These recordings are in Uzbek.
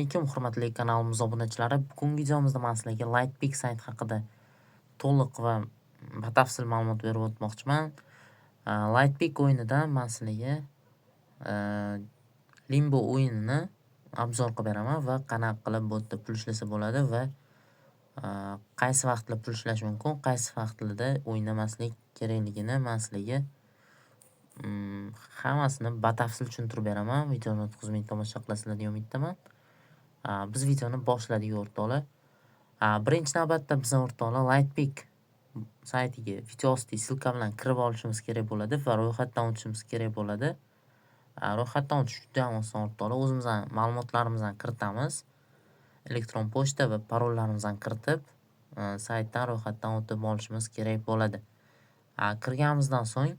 Assalomu alaykum, hurmatli kanalimiz obunachilari. Bugungi videomizda men sizlarga Lightpeak sayt haqida to'liq va batafsil ma'lumot berib o'tmoqchiman. Lightpeak o'yinidan men sizlarga Limbo o'yinini obzor qilib beraman va qanaqa qilib bu yerda pul ishlasa bo'ladi va qaysi vaqtda pul ishlash mumkin, qaysi vaqtlarda o'ynamaslik kerakligini men sizlarga hammasini batafsil tushuntirib beraman. Videoni o'tkazmay tomosha qilasizlar deya umiddaman. Biz videoni boshladik o'rtoqlar. Birinchi navbatda biz o'rtoqlar Lightpeak saytiga video osti ssilka bilan kirib olishimiz kerak bo'ladi va ro'yxatdan o'tishimiz kerak bo'ladi. Ro'yxatdan o'tish juda ham oson o'rtoqlar. O'zimizning ma'lumotlarimizni kiritamiz. Elektron pochta va parollarimizni kiritib, saytdan ro'yxatdan o'tib olishimiz kerak bo'ladi. Kirganimizdan so'ng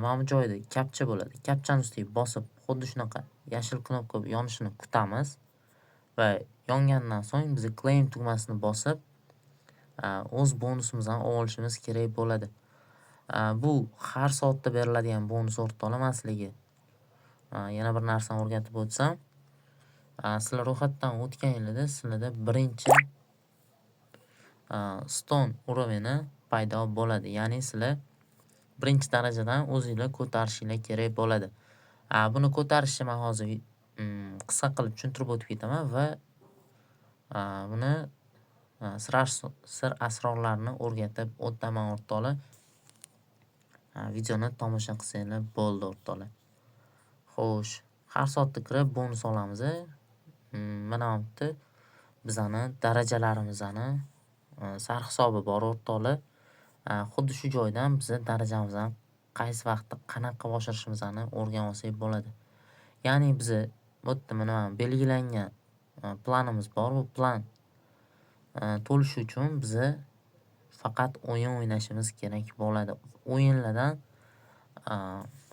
mana bu joyda kapcha bo'ladi. Kapchani ustiga bosib, xuddi shunaqa yashil knopka yonishini kutamiz. Va yongandan so'ng biz claim tugmasini bosib, o'z bonusimizni olishimiz kerak bo'ladi. Bu har soatda beriladigan bonus o'rtoqlar. Men sizlarga yana bir narsani o'rgatib o'tsam, sizlar ro'yxatdan o'tganingizda sizlarda birinchi stone uroveni paydo bo'ladi. Ya'ni sizlar birinchi darajadan o'zingizlar ko'tarishinglar kerak bo'ladi. Buni ko'tarishni men hozir qisqa qilib tushuntirib o'tib ketaman va buni sir asrorlarini o'rgatib o'taman o'rtoqlar. Videoni tomosha qilsanglar bo'ldi o'rtoqlar. Xo'sh, har soatda kirib bonus olamiz. Mana bu yerda bizani darajalarimizni sarhisobi bor o'rtoqlar. Xuddi shu joydan biz darajamizni qaysi vaqtda qanaqa oshirishimizni o'rganib olsak bo'ladi. Ya'ni biz bu yerda mana belgilangan planimiz bor. Bu plan to'lishi uchun biz faqat o'yin o'ynashimiz kerak bo'ladi. O'yinlardan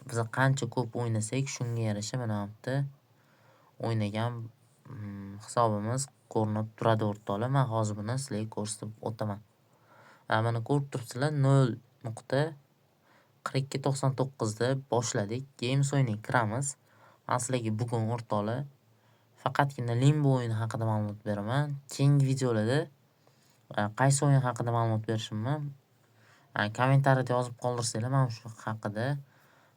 biz qancha ko'p o'ynasak, shunga yarasha mana bu yerda o'ynagan hisobimiz ko'rinib turadi o'rtoqlar. Men hozir buni sizlarga ko'rsatib o'taman. Mana ko'rib turibsizlar, 0.4299 da boshladik. Games o'yiniga kiramiz. Men sizlarga bugun o'rtoqlar faqatgina Limbo o'yini haqida ma'lumot beraman. Keyingi videolarda qaysi o'yin haqida ma'lumot berishimni kommentariyada yozib qoldirsanglar, men shu haqida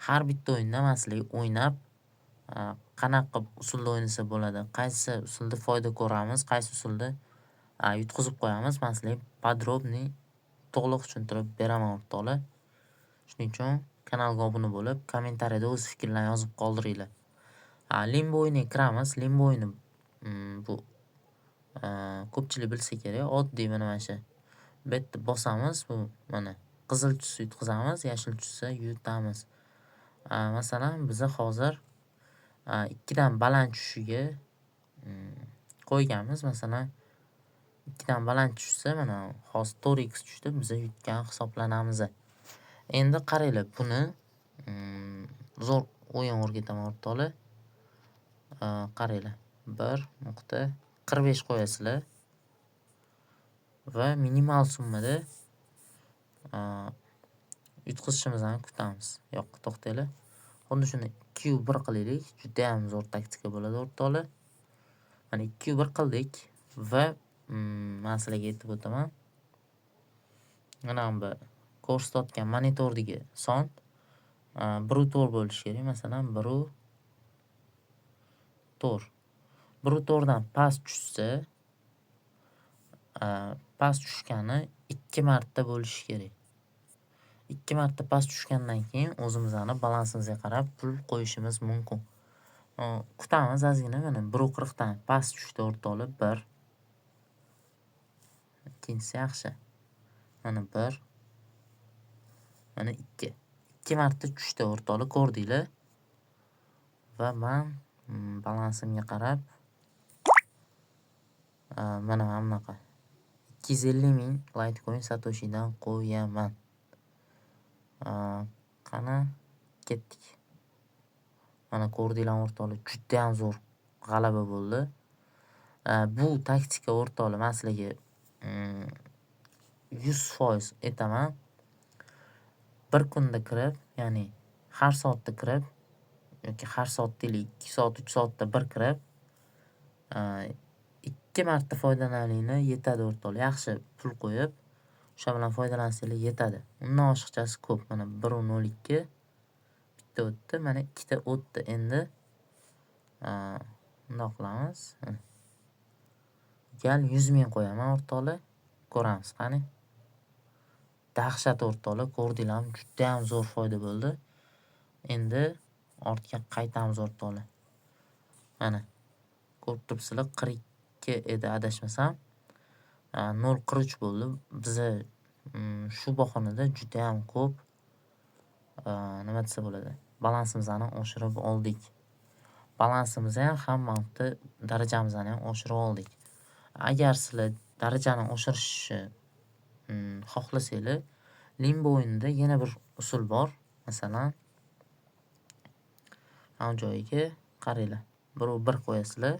har bitta o'yinda men sizlarga o'ynab qanaqa usulda o'ynasa bo'ladi, qaysi usulda foyda ko'ramiz, qaysi usulda yutqizib qo'yamiz, men sizlarga podrobniy to'liq tushuntirib beraman o'rtoqlar. Shuning uchun kanalga obuna bo'lib, kommentariyada o'z fikrlaringizni yozib qoldiringlar. Limbo o'yiniga kiramiz. Limbo o'yini bu ko'pchilik bilsa kerak, oddiy mana shu. Bu yerda bosamiz, bu mana qizil tushsa yutqizamiz, yashil tushsa yutamiz. Masalan, biz hozir 2 dan baland tushishiga qo'yganmiz. Masalan, 2 dan baland tushsa, mana hozir 4x tushdi, biz yutgan hisoblanamiz. Endi qaranglar, buni zo'r o'yin o'rgataman o'rtoqlar. Qaranglar, 1.45 qo'yasizlar va minimal summada yutqizishimizni kutamiz. Yo'q, to'xtanglar. Xuddi shuni 2-1 qilaylik. Juda ham zo'r taktika bo'ladi o'rtoqlar. Mana 2-1 qildik va men sizlarga aytib o'taman. Mana bu ko'rsatgan monitordagi son 1-4 bo'lishi kerak. Masalan, 1-4. 1-4dan past tushsa, past tushgani 2 marta bo'lishi kerak. 2 marta past tushgandan keyin o'zimizning balansimizga qarab pul qo'yishimiz mumkin. Kutamiz ozgina, mana 1.40 dan past tushdi o'rtoqlar. 1. Ikkinchisi yaxshi. Mana 1. Mana 2. 2 marta tushdi o'rtoqlar, ko'rdinglar? Va men balansimga qarab mana bunaqa 250 ming Litecoin Satoshidan qo'yaman. Qani ketdik. Mana ko'rdinglar o'rtoqlar, juda ham zo'r g'alaba bo'ldi. Bu taktika o'rtoqlar, men sizlarga 100% aytaman. Bir kunda kirib, ya'ni har soatda kirib yoki har soat deylik, 2 soat, 3 soatda bir kirib, 2 marta foydalaninglar yetadi o'rtoqlar. Yaxshi pul qo'yib, o'sha bilan foydalansanglar yetadi. Undan oshiqchasi ko'p. Mana 1.02 bitta o'tdi, mana 2 ta o'tdi. Endi bundoq qilamiz. Gal 100 ming qo'yaman o'rtoqlar. Ko'ramiz qani. Dahshat o'rtoqlar, ko'rdinglarmi? Juda ham zo'r foyda bo'ldi. Endi ortga qaytamiz o'rtoqlar. Mana ko'rib turibsizlar, 42 edi adashmasam. 0.43 bo'ldi. Biza shu bahonada juda ham ko'p nima desa bo'ladi? Balansimizni oshirib oldik. Balansimizni ham hammamni darajamizni ham oshirib oldik. Agar sizlar darajani oshirishni xohlasanglar, Limbo o'yinida yana bir usul bor. Masalan, ham joyiga qaranglar. 1 qo'yasizlar.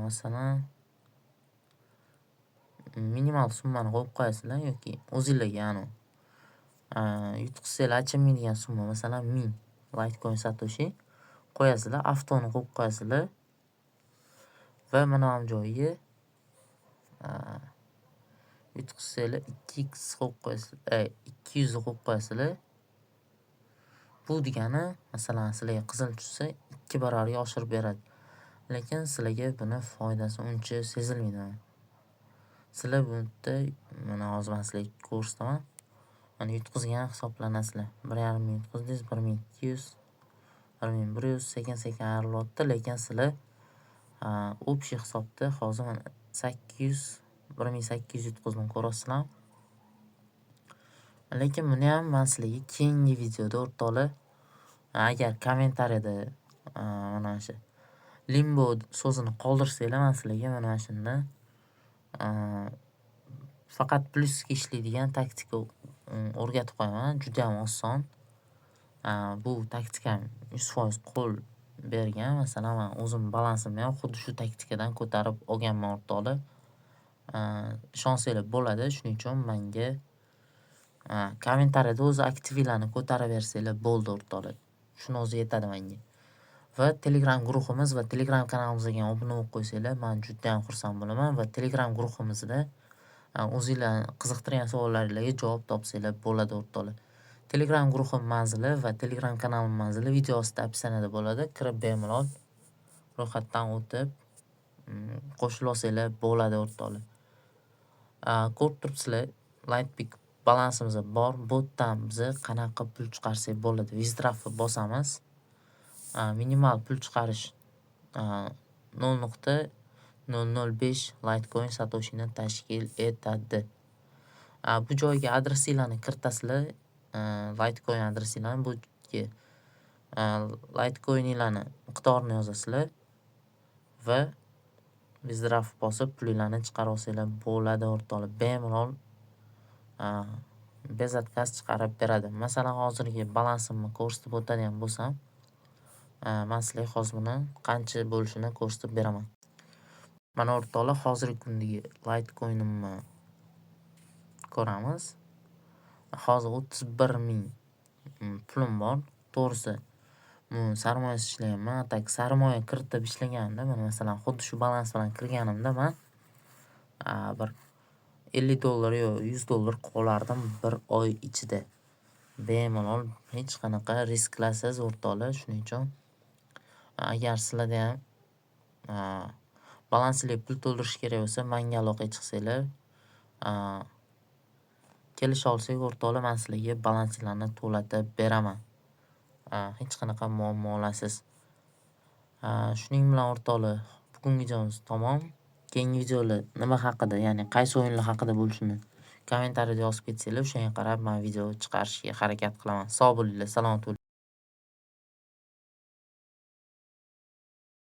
Masalan, minimal summani qo'yib qo'yasizlar yoki o'zingizlarga yutqizsanglar achinmaydigan summa, masalan 1000 Litecoin Satoshi qo'yasizlar, avtoni qo'yib qo'yasizlar va mana ham joyiga yutqizsanglar 2x qo'yib qo'yasizlar, 200 qo'yib qo'yasizlar. Bu degani, masalan, sizlarga qizil tushsa 2 barobarga oshirib beradi. Lekin sizlarga buni foydasi uncha sezilmaydi. Sizlar bu yerda mana hozir men sizlarga ko'rsataman. Mana yutqizgan hisoblanasizlar. 1.5 ming yutqizdingiz, 1200, 1100 sekin-sekin ayrilyapti, lekin sizlar общий hisobda hozir mana 1800 yutqizdim, ko'rasizlar. Lekin buni ham men sizlarga keyingi videoda o'rtoqlar, agar kommentariyada mana shu Limbo so'zini qoldirsanglar, men sizlarga mana shunda faqat plyusga ishlaydigan taktika o'rgatib qo'yaman. Juda ham oson. Bu taktikam 100% qo'l bergan. Masalan, men o'zim balansimni ham xuddi shu taktikadan ko'tarib olganman o'rtoqlar. Ishonsanglar bo'ladi. Shuning uchun menga kommentariyada o'zi aktivlarni ko'taraversanglar bo'ldi o'rtoqlar. Shuni o'zi yetadi menga. Va Telegram guruhimiz va Telegram kanalimizga obuna bo'lib qo'ysanglar, men juda ham xursand bo'laman va Telegram guruhimizda o'zingizlarni qiziqtirgan savollaringizga javob topsanglar bo'ladi o'rtoqlar. Telegram guruhim manzili va Telegram kanalim manzili video ostida opsioniyada bo'ladi. Kirib bemalol ro'yxatdan o'tib qo'shilib olsanglar bo'ladi o'rtoqlar. Ko'rib turibsizlar, Lightpick balansimiz bor. Bu yerdan biz qanaqa pul chiqarsak bo'ladi? Withdraw bosamiz. Minimal pul chiqarish 0.005 Litecoin Satoshini tashkil etadi. Bu joyga adresinglarni kiritasizlar. Litecoin adresinglarni bu Litecoininglarni miqdorini yozasizlar va withdraw bosib pulinglarni chiqarib olsanglar bo'ladi o'rtoqlar. Bemalol bezatkaz chiqarib beradi. Masalan, hozirgi balansimni ko'rsatib o'tadigan bo'lsam, men sizlarga hozir buni qancha bo'lishini ko'rsatib beraman. Mana o'rtoqlar, hozirgi kundagi Litecoinimni ko'ramiz. Hozir 31 ming pulim bor. To'g'risi, men sarmoyasiz ishlayapman. Tak sarmoya kiritib ishlaganimda, mana masalan, xuddi shu balans bilan kirganimda men bir $50 yo $100 qolardim bir oy ichida. Bemalol hech qanaqa risklasiz o'rtoqlar. Shuning uchun agar sizlarda ham balansli pul to'ldirish kerak bo'lsa, menga aloqaga chiqsanglar, kelisha olsak o'rtoqlar, men sizlarga balanslarni to'latib beraman. Hech qanaqa muammolarsiz. Shuning bilan o'rtoqlar, bugungi videomiz tamom. Keyingi videolar nima haqida, ya'ni qaysi o'yinlar haqida bo'lishini kommentariyada yozib ketsanglar, o'shanga qarab men video chiqarishga harakat qilaman. Sog' bo'linglar, salomat bo'ling.